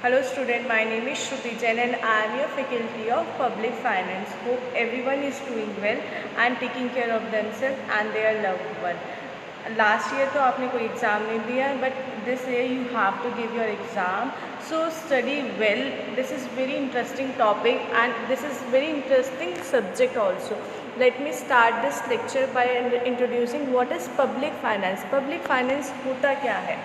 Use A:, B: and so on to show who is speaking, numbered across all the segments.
A: Hello student, my name is Shruti Jain and I am your faculty of Public Finance. Hope everyone is doing well and taking care of themselves and their loved one. Last year तो आपने कोई exam नहीं दिया, but this year you have to give your exam. So study well. This is very interesting topic and this is very interesting subject also. Let me start this lecture by introducing what is public finance. Public finance होता क्या है?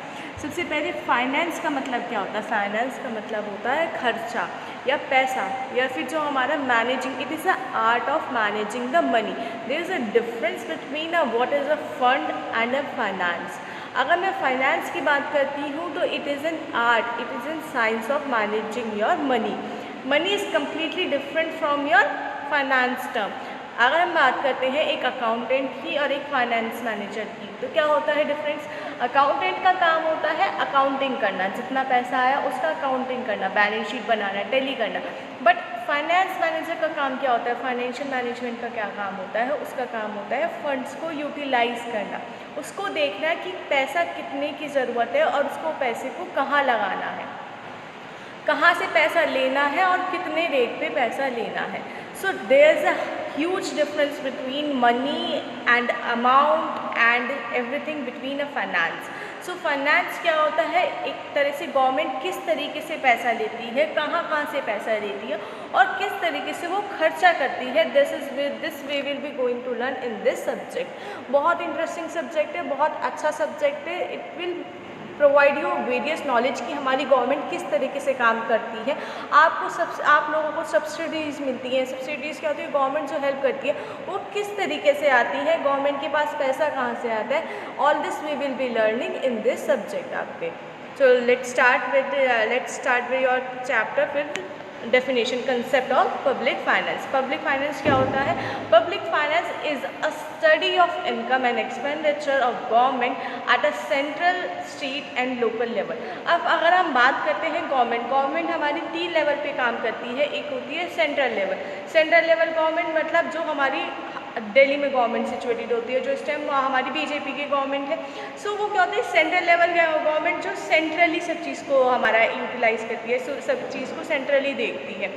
A: सबसे पहले finance का मतलब क्या होता है? फाइनेंस का मतलब होता है खर्चा या पैसा या फिर जो हमारा managing. It is a art of managing the money. There is a difference between a what is a fund and a finance. अगर मैं फाइनेंस की बात करती हूँ तो it is an art, it is an science of managing your money. Money is completely different from your finance term. अगर हम बात करते हैं एक अकाउंटेंट की और एक फाइनेंस मैनेजर की, तो क्या होता है डिफरेंस? अकाउंटेंट का काम होता है अकाउंटिंग करना, जितना पैसा आया उसका अकाउंटिंग करना, बैलेंस शीट बनाना, टैली करना. बट फाइनेंस मैनेजर का काम क्या होता है? फाइनेंशियल मैनेजमेंट का क्या काम होता है? उसका काम होता है फंड्स को यूटिलाइज करना, उसको देखना कि पैसा कितने की ज़रूरत है और उसको पैसे को कहाँ लगाना है, कहाँ से पैसा लेना है और कितने रेट पे पैसा लेना है. So there is a huge difference between money and amount and everything between a finance. So finance क्या होता है? एक तरह से गवर्नमेंट किस तरीके से पैसा लेती है, कहाँ कहाँ से पैसा लेती है और किस तरीके से वो खर्चा करती है. This way will be going to learn in this subject. बहुत इंटरेस्टिंग सब्जेक्ट है, बहुत अच्छा सब्जेक्ट है. It will provide you various knowledge कि हमारी गवर्नमेंट किस तरीके से काम करती है. आप लोगों को सब्सिडीज़ मिलती हैं. सब्सिडीज़ क्या होती है? गवर्नमेंट जो हेल्प करती है वो किस तरीके से आती है, गवर्नमेंट के पास पैसा कहाँ से आता है. All this we will be learning in this subject आपके. So let's start with your chapter with definition concept of public finance. Public finance क्या होता है? Public finance is a study of income and expenditure of government at a central, state and local level. अब अगर हम बात करते हैं government हमारी 3 लेवल पे काम करती है. एक होती है central level. Central level government मतलब जो हमारी दिल्ली में गवर्नमेंट सिचुएटेड होती है, जो इस टाइम हमारी बीजेपी की गवर्नमेंट है. सो वो क्या होता है? सेंट्रल लेवल गवर्नमेंट जो सेंट्रली सब चीज़ को हमारा यूटिलाइज करती है, सब चीज़ को सेंट्रली देखती है.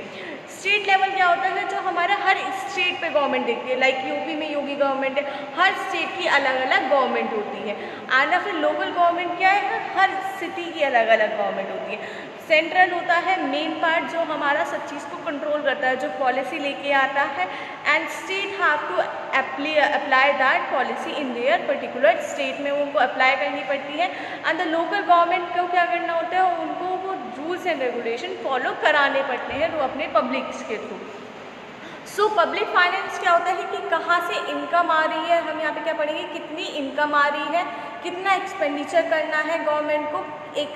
A: स्टेट लेवल क्या होता है? जो हमारा हर स्टेट पे गवर्नमेंट देखती है. लाइक यूपी में योगी गवर्नमेंट है, हर स्टेट की अलग अलग गवर्नमेंट होती है. एंड फिर लोकल गवर्नमेंट क्या है? हर सिटी की अलग अलग गवर्नमेंट होती है. सेंट्रल होता है मेन पार्ट जो हमारा सब चीज़ को कंट्रोल करता है, जो पॉलिसी लेके आता है. And state have to apply that policy in their particular state में, उनको अप्लाई करनी पड़ती है. एंड द लोकल गवर्नमेंट को क्या करना होता है? उनको वो रूल्स एंड रेगुलेशन फॉलो कराने पड़ते हैं वो अपने पब्लिक के थ्रू. सो पब्लिक फाइनेंस क्या होता है कि कहाँ से इनकम आ रही है. हम यहाँ पे क्या पढ़ेंगे? कितनी इनकम आ रही है, कितना एक्सपेंडिचर करना है गवर्नमेंट को एक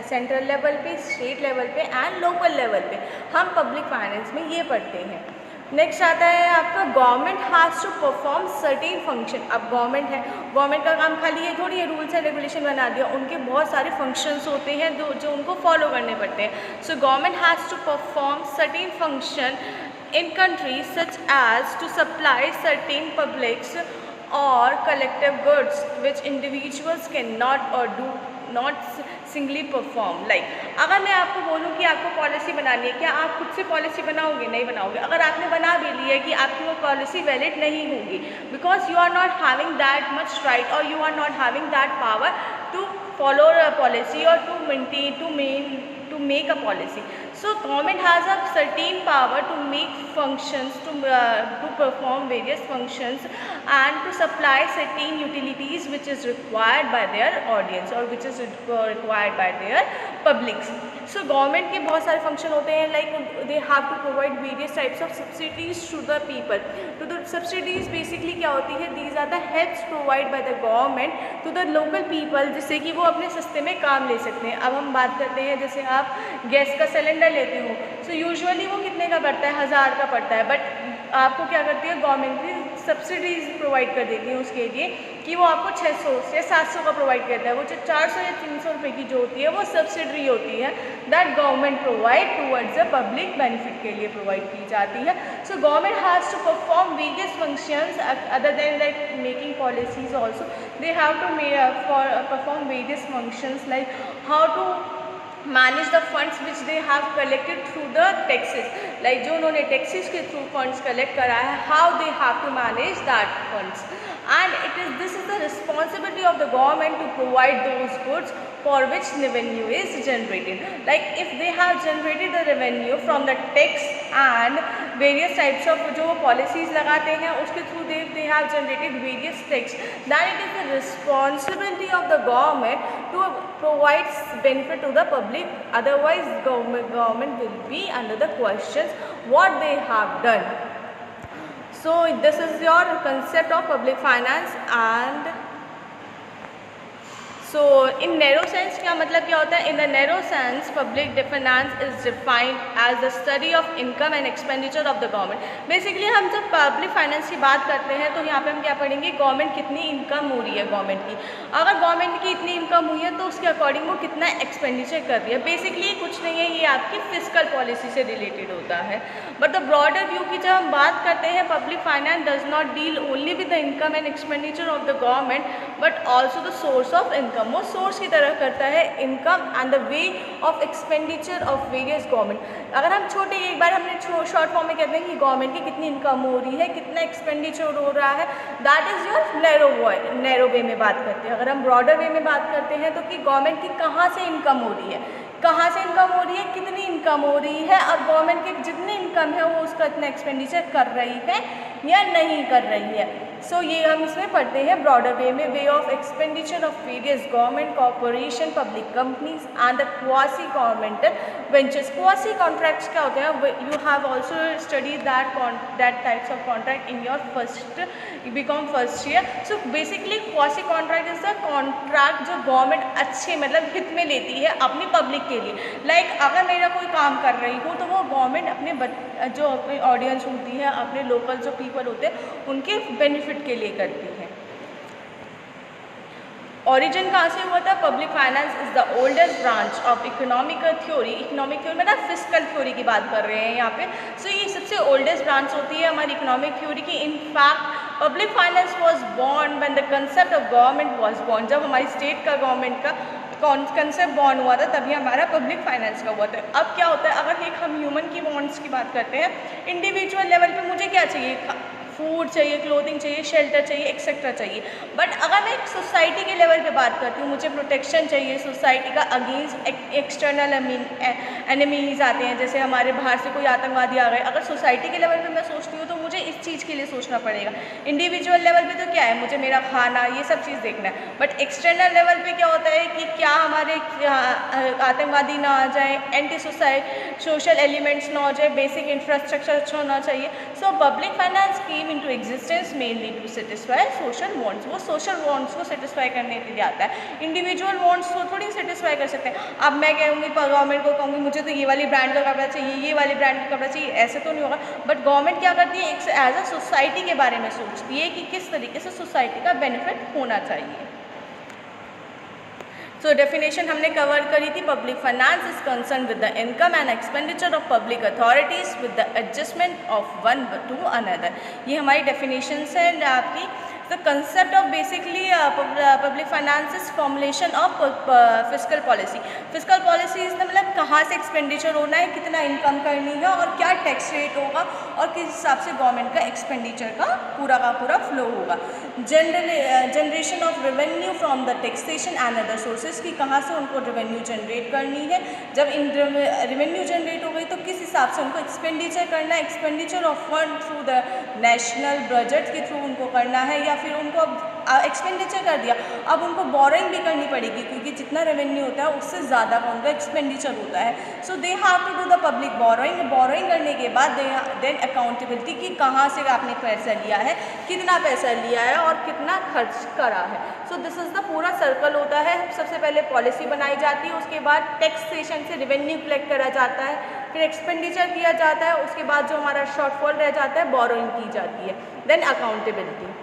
A: सेंट्रल लेवल पे, स्टेट लेवल पे एंड लोकल लेवल पे. हम पब्लिक फाइनेंस में ये पढ़ते हैं. नेक्स्ट आता है आपका government has to perform certain function. अब गवर्नमेंट है, गवर्नमेंट का काम खाली ये थोड़ी है रूल्स एंड रेगुलेशन बना दिया. उनके बहुत सारे फंक्शंस होते हैं जो उनको फॉलो करने पड़ते हैं. So government has to perform certain function in countries such as to supply certain publics or collective goods which individuals cannot or do not singly perform. Like अगर मैं आपको बोलूँ कि आपको पॉलिसी बनानी है, क्या आप खुद से पॉलिसी बनाओगे? नहीं बनाओगे. अगर आपने बना भी ली है कि आपकी वो पॉलिसी वैलिड नहीं होगी, because you are not having that much right और you are not having that power to follow a policy or to make a policy. So government has a certain power to make functions, to perform various functions and to supply certain utilities which is required by their audience or which is required by their publics. So government के बहुत सारे function होते हैं. Like they have to provide various types of subsidies to the people. तो the subsidies basically क्या होती है? These are the helps provided by the government to the local people, जिससे कि वो अपने सस्ते में काम ले सकते हैं. अब हम बात करते हैं जैसे आप गैस का सिलेंडर लेते हो, सो यूजुअली वो कितने का पड़ता है? 1000 का पड़ता है. बट आपको क्या करती है गवर्नमेंट की? सब्सिडीज़ प्रोवाइड कर देती है उसके लिए कि वो आपको 600 या 700 का प्रोवाइड करता है. वो जो 400 या 300 रुपये की जो होती है वो सब्सिडी होती है that government provide towards the public benefit के लिए प्रोवाइड की जाती है. So government has to perform various functions other than like making policies also. They have to perform various functions like how to manage the funds which they have collected through the taxes, like जो उन्होंने taxes के through funds collect करा है, how they have to manage that funds, and this is the responsibility of the government to provide those goods for which revenue is generated. Like if they have generated the revenue from the tax and various types of जो policies लगाते हैं उसके through they have generated various tax, then it is the responsibility of the government to provide benefit to the public, otherwise government will be under the questions what they have done. So this is your concept of public finance. And so in narrow sense क्या मतलब क्या होता है? In the narrow sense public finance is defined as the study of income and expenditure of the government. Basically हम जब public finance की बात करते हैं तो यहाँ पे हम क्या पढ़ेंगे, गवर्नमेंट कितनी इनकम हो रही है गवर्नमेंट की, अगर गवर्नमेंट की इतनी इनकम हुई है तो उसके अकॉर्डिंग वो कितना एक्सपेंडिचर कर रही है। बेसिकली कुछ नहीं है, ये आपकी फिजिकल पॉलिसी से रिलेटेड होता है। बट द ब्रॉडर व्यू की जब हम बात करते हैं, public finance does not deal only with the income and expenditure of the government but also the source of income. वो सोर्स की तरह करता है income and the way of expenditure of various government. अगर हम छोटे एक बार हमने शॉर्ट फॉर्म में कहते हैं कि गवर्नमेंट की कितनी इनकम हो रही है, कितना एक्सपेंडिचर हो रहा है, दैट इज़ योर नैरो वे में बात करते हैं। अगर हम ब्रॉडर वे में बात करते हैं तो कि गवर्नमेंट की कहाँ से इनकम हो रही है, कहाँ से इनकम हो रही है, कितनी इनकम हो रही है, और गवर्नमेंट की जितनी इनकम है वो उसका इतना एक्सपेंडिचर कर रही है या नहीं कर रही है। सो ये हम इसमें पढ़ते हैं ब्रॉडर वे में, way of expenditure of various government corporation public companies and the quasi governmental ventures. Quasi contracts क्या होते हैं? You have also study that types of contract in your BCom first year. So basically quasi contract is the contract जो government अच्छे मतलब हित में लेती है अपनी पब्लिक के लिए। लाइक अगर मेरा कोई काम कर रही हूँ तो वो गवर्नमेंट अपने जो अपनी ऑडियंस होती है, अपने लोकल जो पीपल होते हैं उनके बेनिफिट के लिए करती है। ओरिजिन कहाँ से हुआ था? Public finance is the oldest branch of economical theory. Economic theory मतलब फिजिकल थ्योरी की बात कर रहे हैं यहाँ पे। सो ये सबसे ओल्डेस्ट ब्रांच होती है हमारी इकोनॉमिक थ्योरी की। In fact public finance was born when the concept of government was born. जब हमारी स्टेट का गवर्नमेंट का कंसेप्ट बॉर्न हुआ था तभी हमारा पब्लिक फाइनेंस का हुआ था। अब क्या होता है, अगर एक हम ह्यूमन की वांट्स की बात करते हैं, इंडिविजुअल लेवल पे मुझे क्या चाहिए, फूड चाहिए, क्लोथिंग चाहिए, शेल्टर चाहिए, एक्सेट्रा चाहिए। बट अगर मैं एक सोसाइटी के लेवल पे बात करती हूँ, मुझे प्रोटेक्शन चाहिए सोसाइटी का अगेंस्ट एक्सटर्नल एनिमीज आते हैं, जैसे हमारे बाहर से कोई आतंकवादी आ गए। अगर सोसाइटी के लेवल पे मैं सोचती हूँ तो मुझे इस चीज़ के लिए सोचना पड़ेगा। इंडिविजुअल लेवल पे तो क्या है, मुझे मेरा खाना ये सब चीज़ देखना है। बट एक्सटर्नल लेवल पे क्या होता है कि क्या हमारे आतंकवादी ना आ जाए, एंटी सोशल एलिमेंट्स ना हो जाए, बेसिक इंफ्रास्ट्रक्चर अच्छा होना चाहिए। सो पब्लिक फाइनेंस की into existence mainly to satisfy social wants। वो social wants को satisfy करने के लिए आता है, इंडिविजुअल wants को थोड़ी satisfy कर सकते हैं। अब मैं कहूँगी गवर्नमेंट को कहूँगी मुझे तो ये वाली ब्रांड का कपड़ा चाहिए, ये वाली ब्रांड का कपड़ा चाहिए, ऐसे तो नहीं होगा। बट गवर्नमेंट क्या करती है, एक एज अ सोसाइटी के बारे में सोचती है कि किस तरीके से सोसाइटी का बेनिफिट होना चाहिए। सो डेफिनेशन हमने कवर करी थी। Public finance is concern with the income and expenditure of public authorities with the adjustment of one two another. ये हमारी डेफिनेशंस हैं आपकी। The concept of basically public finance is formulation of physical policy. Physical policy मतलब कहाँ से expenditure होना है, कितना इनकम करनी है और क्या टैक्स रेट होगा और किस हिसाब से गवर्नमेंट का एक्सपेंडिचर का पूरा फ्लो होगा। Generation of revenue from the taxation and other sources की कहाँ से उनको रेवेन्यू जनरेट करनी है। जब इन रेवेन्यू जनरेट हो गई तो किस हिसाब से उनको एक्सपेंडिचर करना है, expenditure of fund through the national budget के थ्रू उनको करना है, या फिर उनको एक्सपेंडिचर कर दिया अब उनको बोरिंग भी करनी पड़ेगी क्योंकि जितना रेवेन्यू होता है उससे ज़्यादा उनका एक्सपेंडिचर होता है। So they have to do the public borrowing करने के बाद देन अकाउंटेबिलिटी कि कहाँ से आपने पैसा लिया है, कितना पैसा लिया है और कितना खर्च करा है। सो दिस इज़ द पूरा सर्कल होता है। सबसे पहले पॉलिसी बनाई जाती है, उसके बाद टैक्सेशन से रेवेन्यू कलेक्ट करा जाता है, फिर एक्सपेंडिचर किया जाता है, उसके बाद जो हमारा शॉर्टफॉल रह जाता है बोरोइंग की जाती है, देन अकाउंटेबिलिटी।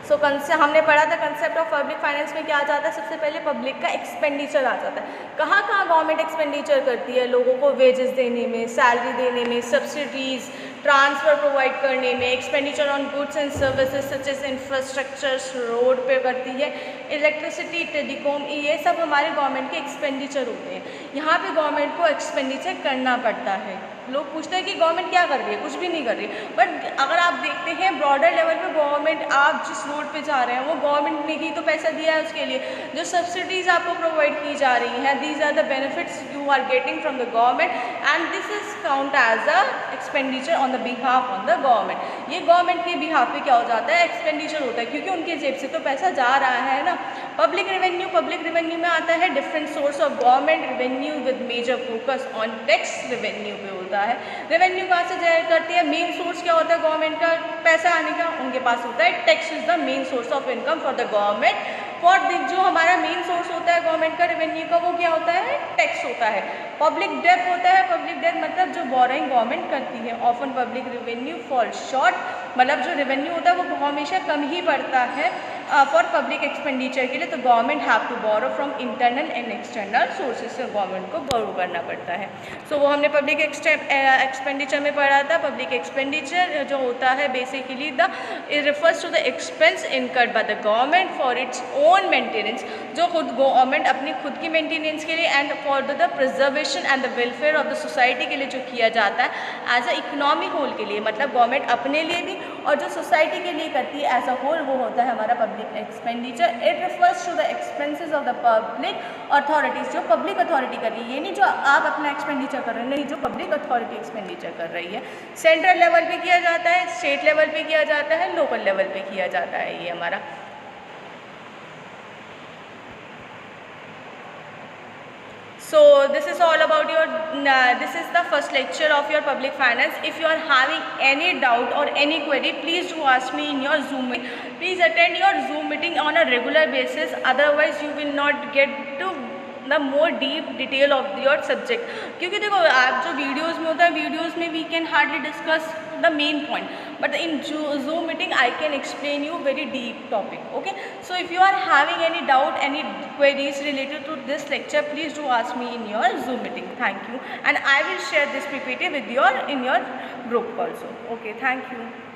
A: सो हमने पढ़ा था कंसेप्ट ऑफ पब्लिक फाइनेंस में क्या आ जाता है, सबसे पहले पब्लिक का एक्सपेंडिचर आ जाता है। कहाँ गवर्नमेंट एक्सपेंडिचर करती है, लोगों को वेजेस देने में, सैलरी देने में, सब्सिडीज़, ट्रांसफ़र प्रोवाइड करने में, expenditure on goods and services such as infrastructures, road पे करती है, इलेक्ट्रिसिटी, टेलीकॉम, ये सब हमारे गवर्नमेंट के एक्सपेंडिचर होते हैं। यहाँ पे गवर्नमेंट को एक्सपेंडिचर करना पड़ता है। लोग पूछते हैं कि गवर्नमेंट क्या कर रही है, कुछ भी नहीं कर रही, बट अगर आप देखते हैं ब्रॉडर लेवल पे गवर्नमेंट, आप जिस रोड पे जा रहे हैं वो गवर्नमेंट ने ही तो पैसा दिया है उसके लिए। जो सब्सिडीज़ आपको प्रोवाइड की जा रही हैं, these are the benefits you are getting from the government and this is count as a expenditure on the behalf on the government. ये गवर्नमेंट के बिहाफ पे क्या हो जाता है, एक्सपेंडिचर होता है, क्योंकि उनके जेब से तो पैसा जा रहा है ना। पब्लिक रेवेन्यू में आता है different source of government revenue with major focus on tax revenue पे होता है। रेवेन्यू कहाँ से जनरेट करती है, मेन सोर्स क्या होता है गवर्नमेंट का पैसा आने का, उनके पास होता है tax is the main source of income for the government. For जो हमारा मेन सोर्स होता है गवर्नमेंट का रेवेन्यू का, वो क्या होता है, टैक्स होता है। पब्लिक डेट होता है, पब्लिक डेट मतलब जो बोरिंग गवर्नमेंट करती है। Often public revenue fall short, मतलब जो रेवेन्यू होता है वो हमेशा कम ही बढ़ता है फॉर पब्लिक एक्सपेंडिचर के लिए। तो government have to borrow from internal and external sources से गवर्नमेंट को बोरो करना पड़ता है। सो वो हमने पब्लिक एक्सपेंडिचर में पढ़ा था। पब्लिक एक्सपेंडिचर जो होता है basically it refers to the expense incurred by the government for its own maintenance, जो खुद गवर्नमेंट अपनी खुद की मेंटेनेंस के लिए and for the preservation and the welfare of the society के लिए जो किया जाता है एज अ इकोनॉमी होल के लिए, मतलब गवर्नमेंट अपने लिए भी और जो सोसाइटी के लिए करती है एज अ होल, वो होता है हमारा public expenditure. It refers to the expenses of the public authorities, जो पब्लिक अथॉरिटी कर रही है, ये नहीं जो आप अपना एक्सपेंडिचर कर रहे हैं, नहीं, जो पब्लिक अथॉरिटी एक्सपेंडिचर कर रही है। सेंट्रल लेवल पे किया जाता है, स्टेट लेवल पे किया जाता है, लोकल लेवल पे किया जाता है। ये हमारा So this is all about your this is the first lecture of your public finance. If you are having any doubt or any query, please do ask me in your Zoom meeting. Please attend your Zoom meeting on a regular basis, otherwise you will not get to the more deep detail of your subject. क्योंकि देखो आप जो videos में होता है, videos में we can hardly discuss the main point, but in Zoom meeting I can explain you very deep topic. Okay, so if you are having any doubt, any queries related to this lecture, please do ask me in your Zoom meeting. Thank you, and I will share this PPT with in your group also. Okay, thank you.